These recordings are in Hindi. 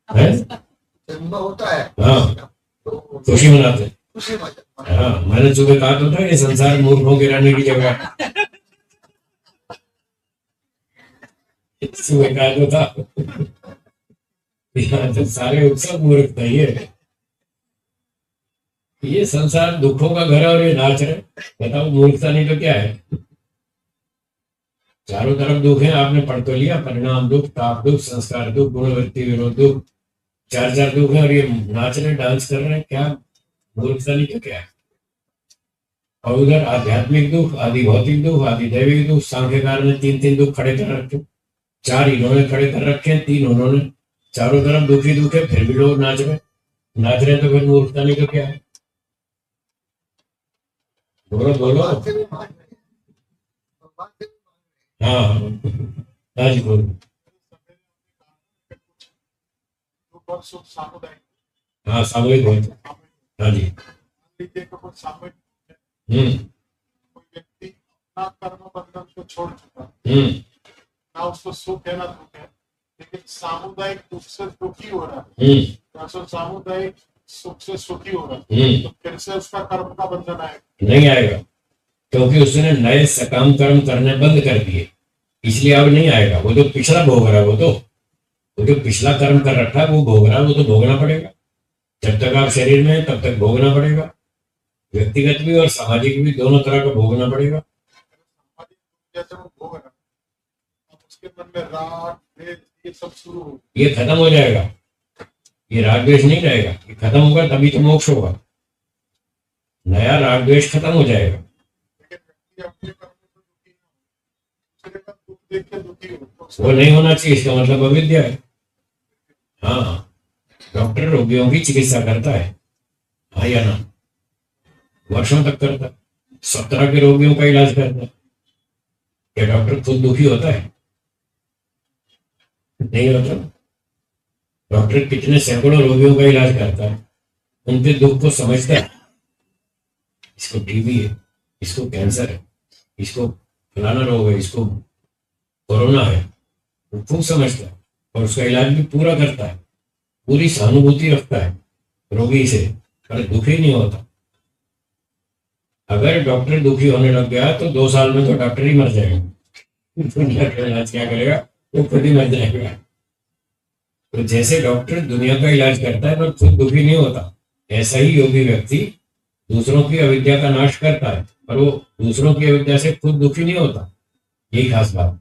है? जन्म होता है हाँ, तो खुशी मनाते हैं। खुशी मनाते हैं। हाँ, मैंने सुबह कहा तो था ये संसार मूर्खों के रहने की जगह है। सुबह कहा तो था यहाँ तो सारे उत्सव मूर्ख थे। ये संसार दुखों का घर है और ये नाच रहे। बताओ मूर्खता नहीं तो क्या है? चारों तरफ दुख है, आपने पढ़ तो लिया, परिणाम दुख, ताप दुख, संस्कार दुख, गुणवृत्ति विरोध दुख, चार चार दुख है और ये नाच रहे, डांस कर रहे हैं। क्या मूर्खता नहीं तो क्या है? और उधर आध्यात्मिक दुख, आदि भौतिक दुख, आदि दैविक दुख, सांख्यकार ने तीन तीन दुख खड़े कर रखे, चार इन्होंने खड़े कर रखे हैं, तीन उन्होंने। चारों तरफ दुख ही दुख है, फिर भी लोग नाच रहे तो फिर मूर्खता नहीं तो क्या है? बोलो बोलो। भगवान से भी मांग रहे हैं, भगवान से भी मांग रहे हैं। हाँ हाँ जी बोलो। सुख सामुदायिक, हाँ सामूहिक बहुत। हाँ जी। लीजिए कि कुछ सामूहिक कोई व्यक्ति अपना कर्म बंधन को छोड़ चुका, ना उसको सुख है ना दुख है, लेकिन सामुदायिक दुख से दुखी हो रहा है, तो सामुदायिक सुख से सुखी हो रहा है, तो फिर से उसका कर्म का बंधन आएगा? नहीं आएगा, क्योंकि उसने नए सकाम कर्म करने बंद कर दिए, इसलिए अब नहीं आएगा। वो तो पिछला भोग रहा है, वो जो पिछला कर्म कर रखा है वो भोग रहा है, वो तो भोगना पड़ेगा। जब तक आप शरीर में तब तक भोगना पड़ेगा, व्यक्तिगत भी और सामाजिक भी, दोनों तरह का भोगना पड़ेगा। जैसे वो भोग रहा है, अब उसके मन में राग द्वेष ये सब शुरू हो, ये खत्म हो जाएगा। ये राग द्वेष नहीं रहेगा, ये खत्म होगा तभी तो मोक्ष होगा। नया राग द्वेष खत्म हो जाएगा। लेकिन व्यक्ति अपने कर्म में दुखी ना हो, दूसरे का दुख देख के दुखी हो, तो वो नहीं होना चाहिए, इसका मतलब अविद्या है। हाँ, डॉक्टर रोगियों की चिकित्सा करता है, हाँ या ना? वर्षों तक करता है, 17 के रोगियों का इलाज करता है। क्या डॉक्टर खुद दुखी होता है? नहीं होता। डॉक्टर कितने सैकड़ों रोगियों का इलाज करता है, उनके दुख को समझता है। इसको टीबी है, इसको कैंसर है, इसको फलाना रोग है, इसको कोरोना है, वो खूब समझता है और उसका इलाज भी पूरा करता है, पूरी सहानुभूति रखता है रोगी से, पर दुखी नहीं होता। अगर डॉक्टर दुखी होने लग गया तो 2 साल में तो डॉक्टर ही मर जाएगा। दुनिया का इलाज क्या करेगा? वो खुद ही मर जाएगा। तो जैसे डॉक्टर दुनिया का इलाज करता है पर खुद दुखी नहीं होता, ऐसा ही योगी व्यक्ति दूसरों की अविद्या का नाश करता है, पर वो दूसरों की अविद्या से खुद दुखी नहीं होता। यही खास बात।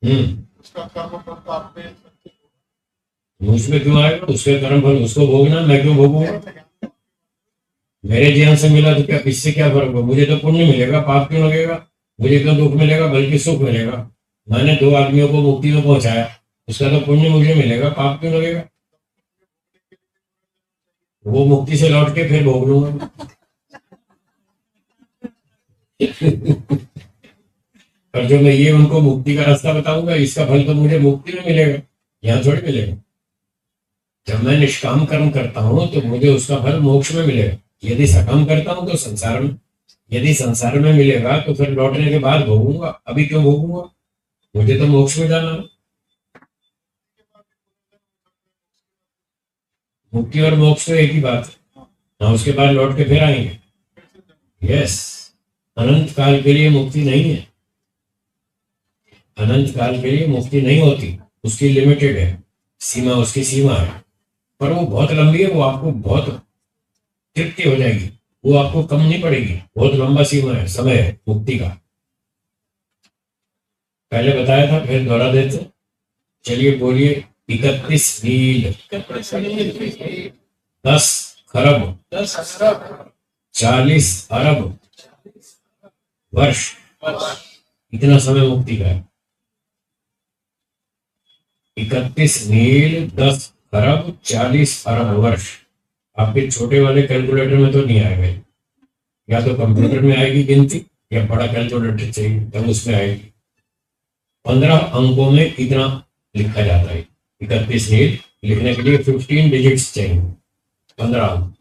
उसका कर्म फल तो आप पे मुझ में क्यों आएगा? उसके कर्म फल उसको भोगना, मैं क्यों भोगूंगा? मेरे ज्ञान से मिला तो क्या, इससे क्या फर्क हो? मुझे तो पुण्य मिलेगा, पाप क्यों लगेगा? मुझे क्यों दुख मिलेगा, बल्कि सुख मिलेगा। मैंने 2 आदमियों को मुक्ति में पहुंचाया, उसका तो पुण्य मुझे मिलेगा, पाप क्यों लगेगा? वो मुक्ति से लौट के फिर भोग लूंगा। और जो मैं ये उनको मुक्ति का रास्ता बताऊंगा, इसका फल तो मुझे मुक्ति में मिलेगा, यहाँ थोड़ी मिलेगा। जब मैं निष्काम कर्म करता हूँ तो मुझे उसका फल मोक्ष में मिलेगा। यदि सकाम करता हूँ तो संसार में, यदि संसार में मिलेगा तो फिर लौटने के बाद भोगूंगा। अभी क्यों भोगूंगा? मुझे तो मोक्ष में जाना है। मुक्ति और मोक्ष तो एक ही बात है। हाँ, उसके बाद लौट के फिर आएंगे। यस, अनंत काल के लिए मुक्ति नहीं है। अनंत काल के लिए मुक्ति नहीं होती, उसकी लिमिटेड है सीमा, उसकी सीमा है, पर वो बहुत लंबी है। वो आपको बहुत तृप्ति हो जाएगी, वो आपको कम नहीं पड़ेगी। बहुत लंबा सीमा है, समय है मुक्ति का। पहले बताया था, फिर दोहरा देते। चलिए बोलिए। 31 मील, 10 खरब, 40 अरब वर्ष, इतना समय मुक्ति का है। 31 मील, 10 खरब, 40 अरब वर्ष। आपके छोटे वाले कैलकुलेटर में तो नहीं आएगा, या तो कंप्यूटर में आएगी गिनती, या बड़ा कैलकुलेटर चाहिए तब उसमें आएगी। 15 अंकों में इतना लिखा जाता है। 31 मील लिखने के लिए 15 डिजिट्स चाहिए। 15 अंक,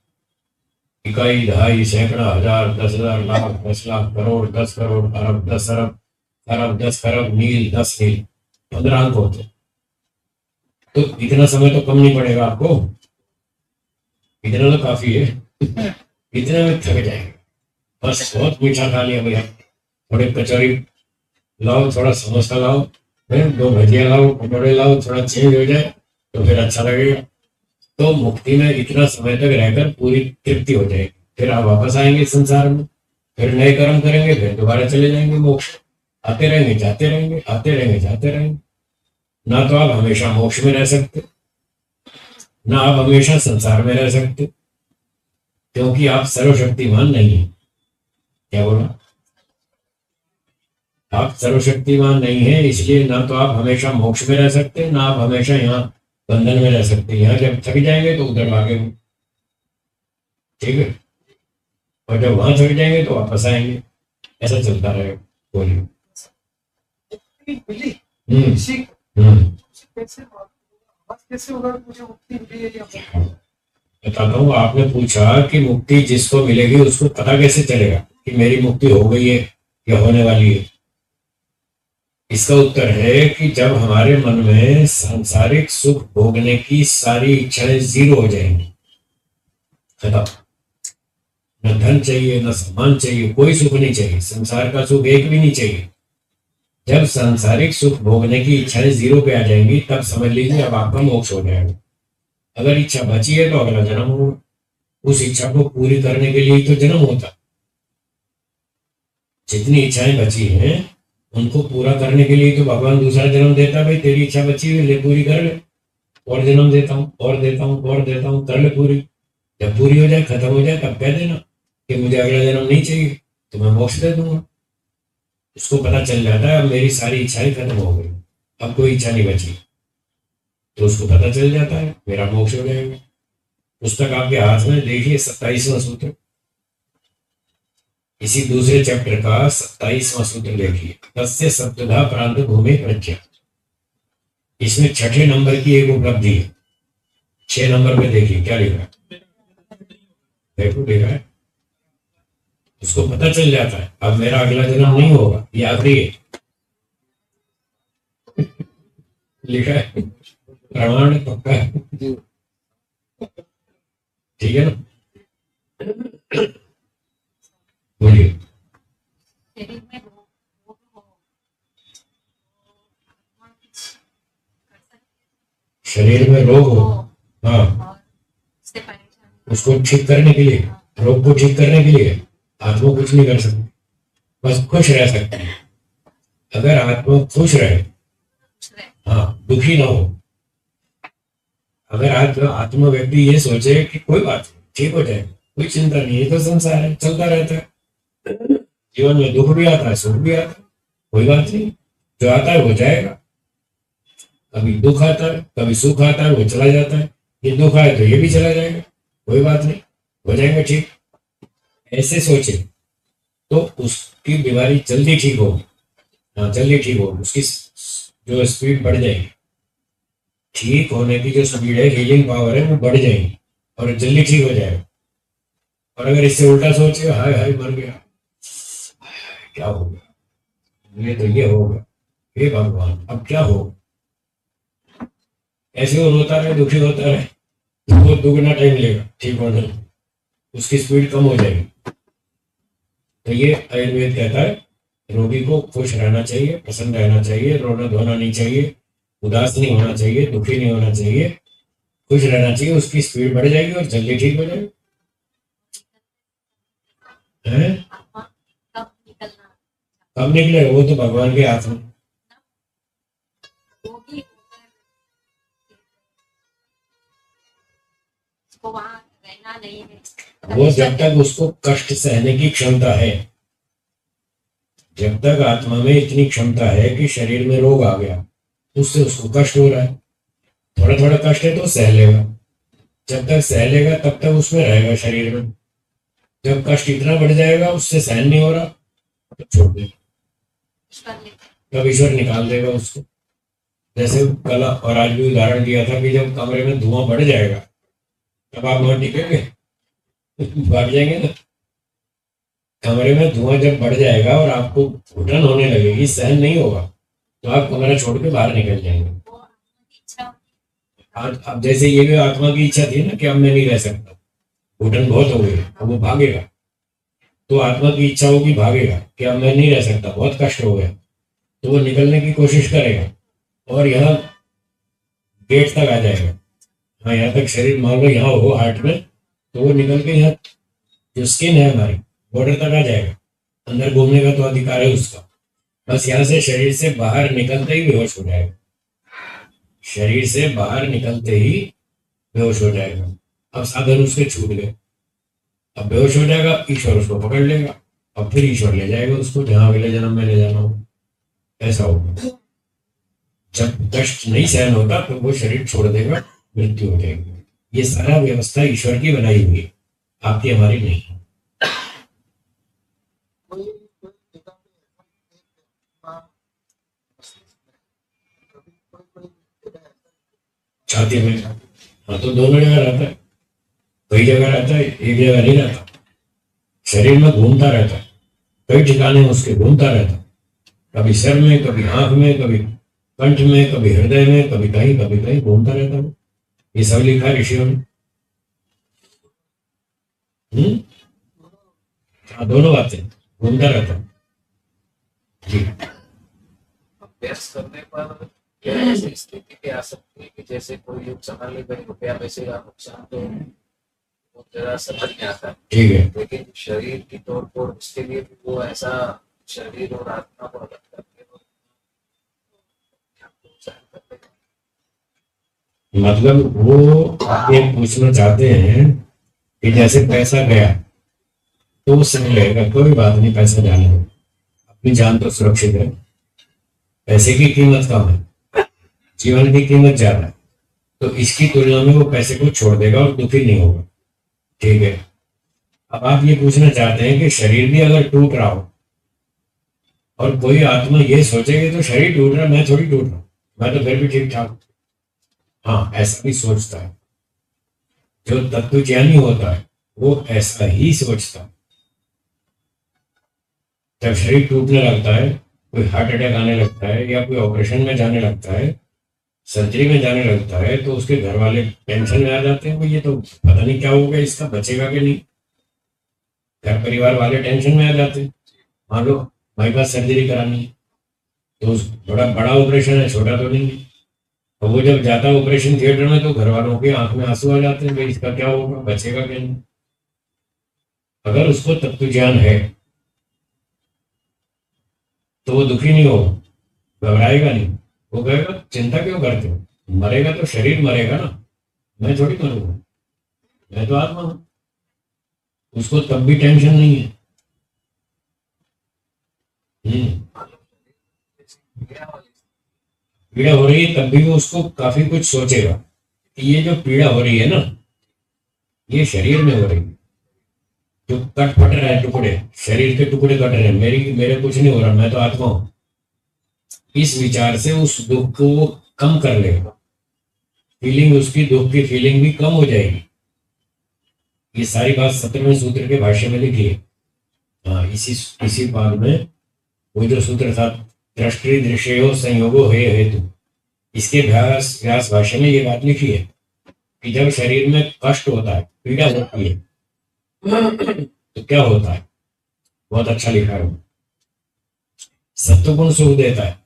इकाई, दहाई, सैकड़ा, हजार, 10,000, लाख, 10 लाख, करोड़, 10 करोड़, अरब, 10 अरब, खरब, 10 खरब मील, 10 मील, 15 अंक होते, तो इतना समय तो कम नहीं पड़ेगा आपको, इतना तो काफी है। इतने में थक जाएंगे। बस बहुत मीठा खा लिया भैया, थोड़ी कचौरी लाओ, थोड़ा समोसा लाओ, फिर 2 भजिया लाओ, पकौड़े लाओ, थोड़ा चेंज हो जाए तो फिर अच्छा लगेगा। तो मुक्ति में इतना समय तक रहकर पूरी तृप्ति हो जाएगी, फिर आप वापस आएंगे संसार में, फिर नए कर्म करेंगे, फिर दोबारा चले जाएंगे मोक्ष। आते रहेंगे जाते रहेंगे, आते रहेंगे जाते रहेंगे। ना तो आप हमेशा मोक्ष में रह सकते, ना आप हमेशा संसार में रह सकते, क्योंकि आप सर्वशक्तिमान नहीं है। क्या बोला? आप सर्वशक्तिमान नहीं है, इसलिए ना तो आप हमेशा मोक्ष में रह सकते, ना आप हमेशा यहाँ बंधन में रह सकते। यहाँ जब थक जाएंगे तो उधर भागेंगे, ठीक है, और जब वहां थक जाएंगे तो वापस आएंगे, ऐसा चलता रहेगा। बोलिए। मिली हम्म किसी हम्म कैसे आवाज कैसे होगा मुझे मुक्ति मिली है या बताता हूँ। आपने पूछा कि मुक्ति जिसको मिलेगी उसको पता कैसे चलेगा कि मेरी मुक्ति हो गई है या होने वाली है? इसका उत्तर है कि जब हमारे मन में सांसारिक सुख भोगने की सारी इच्छाएं जीरो हो जाएंगी, खत्म। न धन चाहिए, न सम्मान चाहिए, कोई सुख नहीं चाहिए, संसार का सुख एक भी नहीं चाहिए। जब सांसारिक सुख भोगने की इच्छाएं जीरो पे आ जाएंगी, तब समझ लीजिए अब आपका मोक्ष हो जाएगा। अगर इच्छा बची है तो अगला जन्म होगा, उस इच्छा को पूरी करने के लिए तो जन्म होता। जितनी इच्छाएं बची हैं उनको पूरा करने के लिए तो भगवान दूसरा जन्म देता है। भाई तेरी इच्छा बची हुई, ले पूरी कर ले, और जन्म देता हूँ, और देता हूँ, और देता हूँ, कर ले पूरी। जब पूरी हो जाए, खत्म हो जाए, तब कह देना कि मुझे अगला जन्म नहीं चाहिए, तो मैं मोक्ष दे दूंगा। उसको पता चल जाता है अब मेरी सारी इच्छाएं खत्म हो गई, अब कोई इच्छा नहीं बची, तो उसको पता चल जाता है मेरा मोक्ष हो जाएगा। पुस्तक आपके हाथ में देखिए, 27वां सूत्र, इसी दूसरे चैप्टर का 27वां सूत्र देखिए, तस्य सप्तधा प्रांत भूमि प्रज्ञा। इसमें 6ठे नंबर की एक उपलब्धि है। 6 नंबर में देखिए क्या लिखा है, देखो लिखा है, उसको पता चल जाता है अब मेरा अगला जन्म नहीं होगा, ये आखिरी है। लिखा है, प्रमाण पक्का है, ठीक है ना? बोलिए। शरीर में रोग हो, शरीर में रोग हो, हाँ, और उससे परेशान उसको ठीक करने के लिए, रोग को ठीक करने के लिए आत्मा कुछ नहीं कर सकती, बस खुश रह सकती है। अगर आत्मा खुश रहे, हाँ, दुखी ना हो, अगर आत्मा व्यक्ति ये सोचे कि कोई बात नहीं, ठीक हो जाए, कोई चिंता नहीं, ये तो संसार है, चलता रहता है, जीवन में दुख भी आता है, सुख भी आता है, कोई बात नहीं, जो आता है वो जाएगा। कभी दुख आता है, कभी सुख आता है, वो चला जाता है, ये दुख आए तो ये भी चला जाएगा, कोई बात नहीं, हो जाएगा ठीक। ऐसे सोचे तो उसकी बीमारी जल्दी ठीक होगी, हाँ जल्दी ठीक होगी, उसकी जो स्पीड बढ़ जाएगी, ठीक होने की जो स्पीड है, हीलिंग पावर है, वो बढ़ जाएगी और जल्दी ठीक हो जाएगा। और अगर इससे उल्टा सोचे, हाय हाय मर गया, क्या हो गया, ये होगा, हे भगवान अब क्या हो, ऐसे वो रोता रहे, दुखी होता रहे, वो दुगना टाइम लेगा ठीक होने में, उसकी स्पीड कम हो जाएगी। तो ये आयुर्वेद कहता है रोगी को खुश रहना चाहिए, प्रसन्न रहना चाहिए, रोना धोना नहीं चाहिए, उदास नहीं होना चाहिए, दुखी नहीं होना चाहिए, खुश रहना चाहिए, उसकी स्पीड बढ़ जाएगी और जल्दी ठीक हो जाएगी। आत्मा कब निकलना, कब निकलेगा वो तो भगवान के हाथ में। रोगी होकर उसको वहां रहना नहीं है। वो जब तक उसको कष्ट सहने की क्षमता है, जब तक आत्मा में इतनी क्षमता है कि शरीर में रोग आ गया, उससे उसको कष्ट हो रहा है, थोड़ा थोड़ा कष्ट है तो सह लेगा, जब तक सह लेगा तब तक उसमें रहेगा शरीर में। जब कष्ट इतना बढ़ जाएगा उससे सहन नहीं हो रहा तो छोड़ देगा, ईश्वर ने तब ईश्वर निकाल देगा उसको। जैसे कल और आज भी उदाहरण दिया था कि जब कमरे में धुआं बढ़ जाएगा तब आप वहां टिकेंगे, भाग जाएंगे ना, कमरे में धुआं जब बढ़ जाएगा और आपको घुटन होने लगेगी, सहन नहीं होगा, तो आप कमरा छोड़ के बाहर निकल जाएंगे। वो आत्मा की इच्छा आज अब जैसे ये भी आत्मा की इच्छा थी ना कि अब मैं नहीं रह सकता, घुटन बहुत हो गई, अब वो भागेगा। तो आत्मा की इच्छा होगी, भागेगा कि अब मैं नहीं रह सकता, बहुत कष्ट हो गया, तो वो निकलने की कोशिश करेगा और यहाँ गेट तक आ जाएगा। हाँ, यहाँ तक शरीर मान लो यहाँ हो हार्ट में, तो वो निकल के यहाँ जो स्किन है हमारी बॉर्डर तक आ जाएगा, अंदर घूमने का तो अधिकार है उसका। बस यहाँ से शरीर से बाहर निकलते ही बेहोश हो जाएगा, शरीर से बाहर निकलते ही बेहोश हो जाएगा। अब साधन उसके छूट गए, अब बेहोश हो जाएगा, ईश्वर उसको पकड़ लेगा और फिर ईश्वर ले जाएगा उसको जहां अगले जन्म में ले जाना हो। ऐसा होगा। जब कष्ट नहीं सहन होता तो वो शरीर छोड़ देगा, मृत्यु हो जाएगी। ये सारा व्यवस्था ईश्वर की बनाई हुई है, आपकी हमारी नहीं है। कोई कोई जगह पे ऐसा एक आत्मा मस्तिष्क में, कभी कोई कोई जगह ऐसा छाती में, हाँ, तो दोनों जगह रहता है, कई जगह रहता है, एक जगह नहीं रहता। शरीर में घूमता रहता है, कई ठिकाने उसके घूमता रहता है, कभी सिर में, कभी आंख में, कभी कंठ में, कभी हृदय में, कभी कहीं घूमता रहता है। ये सब लिखा है ऋषियों ने। हाँ, दोनों बातें, घूमता रहता है जी। अभ्यास करने पर क्या ऐसी स्थिति भी आ सकती है कि जैसे कोई यूं समझ ले भाई रुपया पैसे का नुकसान तो बहुत ज्यादा समझ में आता है, ठीक है, लेकिन शरीर की तौर पर उसके लिए भी वो ऐसा शरीर और आत्मा को अलग करके वो नुकसान करते हैं। मतलब वो ये पूछना चाहते हैं कि जैसे पैसा गया तो उससे रहेगा, कोई बात नहीं, पैसा जाने दो, अपनी जान तो सुरक्षित है। पैसे की कीमत कम है, जीवन की कीमत ज्यादा है, तो इसकी तुलना में वो पैसे को छोड़ देगा और दुखी नहीं होगा। ठीक है, अब आप ये पूछना चाहते हैं कि शरीर भी अगर टूट रहा हो और कोई आत्मा ये सोचेगी तो शरीर टूट रहा है, मैं थोड़ी टूट रहा हूं, मैं तो फिर भी ठीक ठाक हूं। हाँ, ऐसा भी सोचता है। जो तत्व ज्ञानी होता है वो ऐसा ही सोचता है। जब शरीर टूटने लगता है, कोई हार्ट अटैक आने लगता है या कोई ऑपरेशन में जाने लगता है, सर्जरी में जाने लगता है, तो उसके घर वाले टेंशन में आ जाते हैं, ये तो पता नहीं क्या होगा, इसका बचेगा कि नहीं। घर परिवार वाले टेंशन में आ जाते हैं। मान लो बाईपास सर्जरी करानी है, तो थोड़ा बड़ा ऑपरेशन है, छोटा तो नहीं है। और वो जब जाता है ऑपरेशन थिएटर में तो घर वालों की आंख में आंसू आ जाते हैं, भाई इसका क्या होगा, बचेगा कि नहीं। अगर उसको तत्व ज्ञान है तो वो दुखी नहीं होगा, घबराएगा नहीं, वो कहेगा चिंता क्यों करते हो, मरेगा तो शरीर मरेगा ना, मैं थोड़ी मरूंगा, मैं तो आत्मा हूं। उसको तब भी टेंशन नहीं है। पीड़ा हो रही है तब भी वो उसको काफी कुछ सोचेगा कि ये जो पीड़ा हो रही है ना, ये शरीर में हो रही है, जो कट फट रहा है, टुकड़े, शरीर के टुकड़े कट रहे हैं, मेरे कुछ नहीं हो रहा, मैं तो आत्मा हूं। इस विचार से उस दुख को वो कम कर लेगा, फीलिंग, उसकी दुख की फीलिंग भी कम हो जाएगी। ये सारी बात 17वें सूत्र के भाष्य में लिखी है। हाँ, इसी बात में वो जो सूत्र था, दृष्टि दृश्यो संयोगो हे हेतु, इसके व्यास भाष्य में ये बात लिखी है कि जब शरीर में कष्ट होता है, पीड़ा होती है, तो क्या होता है। बहुत अच्छा लिखा है। सत्वगुण सुख देता है,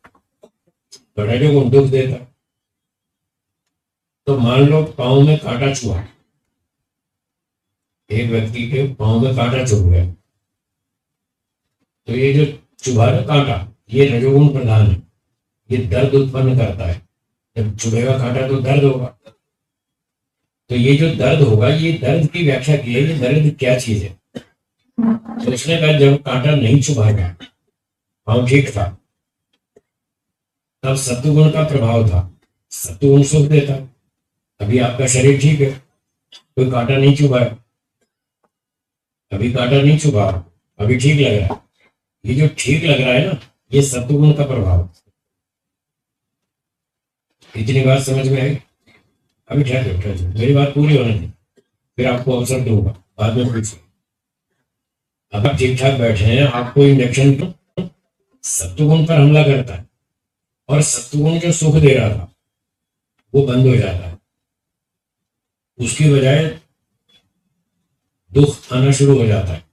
तो रजोगुण दुख देता है। तो मान लो पांव में कांटा चुभा, एक व्यक्ति के पांव में कांटा चुभ गया, तो ये जो चुभा ना कांटा, ये रजोगुण प्रधान है, ये दर्द उत्पन्न करता है। जब चुभेगा कांटा तो दर्द होगा, तो ये जो दर्द होगा, ये दर्द की व्याख्या की है, ये दर्द क्या चीज है। तो उसने कहा जब कांटा नहीं चुभाएगा, पांव ठीक था, तब सत्वगुण का प्रभाव था, सत्वगुण सुख देता। अभी आपका शरीर ठीक है, कोई कांटा नहीं चुभाया, अभी कांटा नहीं चुभा, अभी ठीक लग रहा है। ये जो ठीक लग रहा है ना, ये सत्वगुण का प्रभाव। इतनी बात समझ में आई। अभी ठहर, मेरी बात पूरी होने दी, फिर आपको अवसर दूंगा, बाद में पूछिए। अब आप ठीक ठाक बैठे हैं, आपको इंजेक्शन सत्वगुण पर हमला करता है और सत्वगुण जो सुख दे रहा था वो बंद हो जाता है, उसकी बजाय दुख आना शुरू हो जाता है।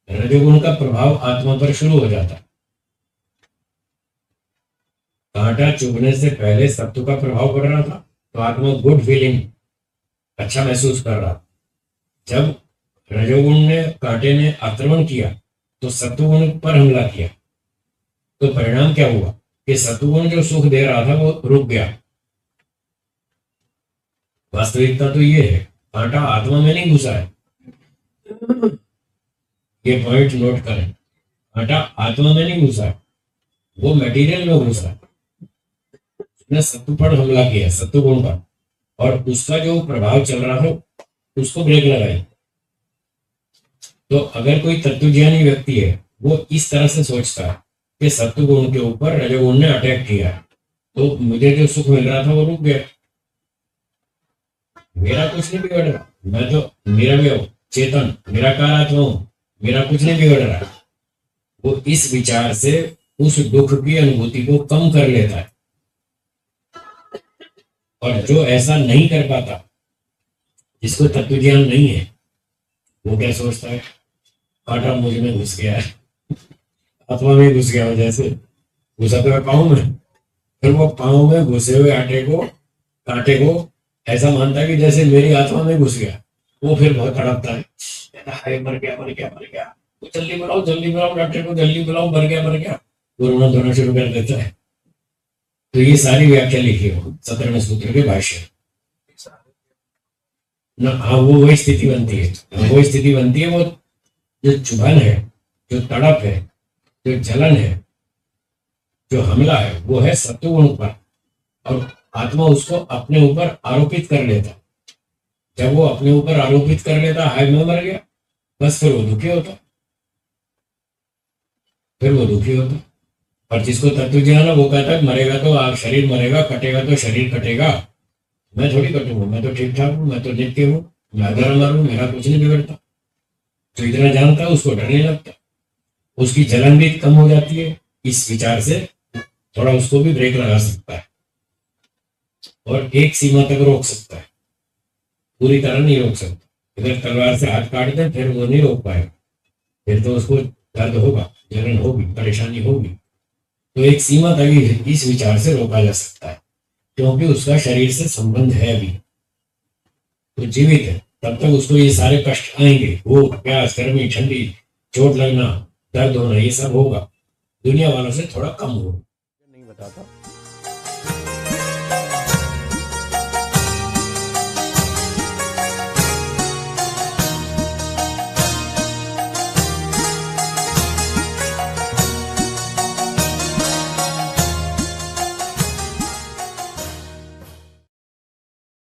रजोगुण का प्रभाव आत्मा पर शुरू हो जाता है। कांटा चुभने से पहले सत्व का प्रभाव पड़ रहा था तो आत्मा गुड फीलिंग, अच्छा महसूस कर रहा। जब रजोगुण ने कांटे ने आक्रमण किया तो सत्वगुण पर हमला किया, तो परिणाम क्या हुआ कि सत्वगुण जो सुख दे रहा था वो रुक गया। वास्तविकता तो ये है, कांटा आत्मा में नहीं घुसा है, ये पॉइंट नोट करें। कांटा आत्मा में नहीं घुसा है, वो मटेरियल में घुसा है। उसने सत्व पर हमला किया, सत्वगुण पर, और उसका जो प्रभाव चल रहा था उसको ब्रेक लगाई। तो अगर कोई तत्वज्ञानी व्यक्ति है वो इस तरह से सोचता है कि सत्वगुण के ऊपर रजोगुण ने अटैक किया तो मुझे जो सुख मिल रहा था वो रुक गया, मेरा कुछ नहीं बिगड़ रहा, मैं तो मेरा भी चेतन निराकार आत्मा हूं, मेरा कुछ नहीं बिगड़ रहा। वो इस विचार से उस दुख की अनुभूति को कम कर लेता है। और जो ऐसा नहीं कर पाता, जिसको तत्व ज्ञान नहीं है, वो क्या सोचता है, कांटा मुझ में घुस गया है, आत्मा में घुस गया हो, जैसे घुसा तो है पाँव में, फिर वो पाँव में घुसे हुए कांटे को ऐसा मानता है कि जैसे मेरी आत्मा में घुस गया। वो फिर बहुत तड़पता है, हाय मर गया मर गया मर गया, तो जल्दी बुलाओ डॉक्टर को, जल्दी बुलाओ, मर गया। वो रोना धोना शुरू कर देता है। तो ये सारी व्याख्या लिखी हो 17वें सूत्र के भाष्य ना। हाँ, वो वही स्थिति बनती है, वो जो चुभन है, जो तड़प है, जो जलन है, जो हमला है, वो है सत्वगुण पर, और आत्मा उसको अपने ऊपर आरोपित कर लेता। जब वो अपने ऊपर आरोपित कर लेता, हाय मैं मर गया, बस फिर वो दुखी होता। और जिसको तत्व ज्ञान है वो कहता है मरेगा तो शरीर मरेगा, कटेगा तो शरीर कटेगा, मैं थोड़ी कटूंगा, मैं तो ठीक ठाक हूँ, मैं तो नित्य हूँ, मैं अगर मरूं मेरा कुछ नहीं बिगड़ता। तो इतना जानता है उसको डर नहीं लगता, उसकी जलन भी कम हो जाती है। इस विचार से थोड़ा उसको भी ब्रेक लगा सकता है और एक सीमा तक रोक सकता है, पूरी तरह नहीं रोक सकता। अगर तलवार से हाथ काट दें फिर वो नहीं रोक पाएगा, फिर तो उसको दर्द होगा, जलन होगी, परेशानी होगी। तो एक सीमा तक इस विचार से रोका जा सकता है, क्योंकि उसका शरीर से संबंध है अभी, तो जीवित है, तब तक उसको ये सारे कष्ट आएंगे, भूख प्यास गर्मी ठंडी चोट लगना दर्द होना ये सब होगा, दुनिया वालों से थोड़ा कम होगा। नहीं बताता।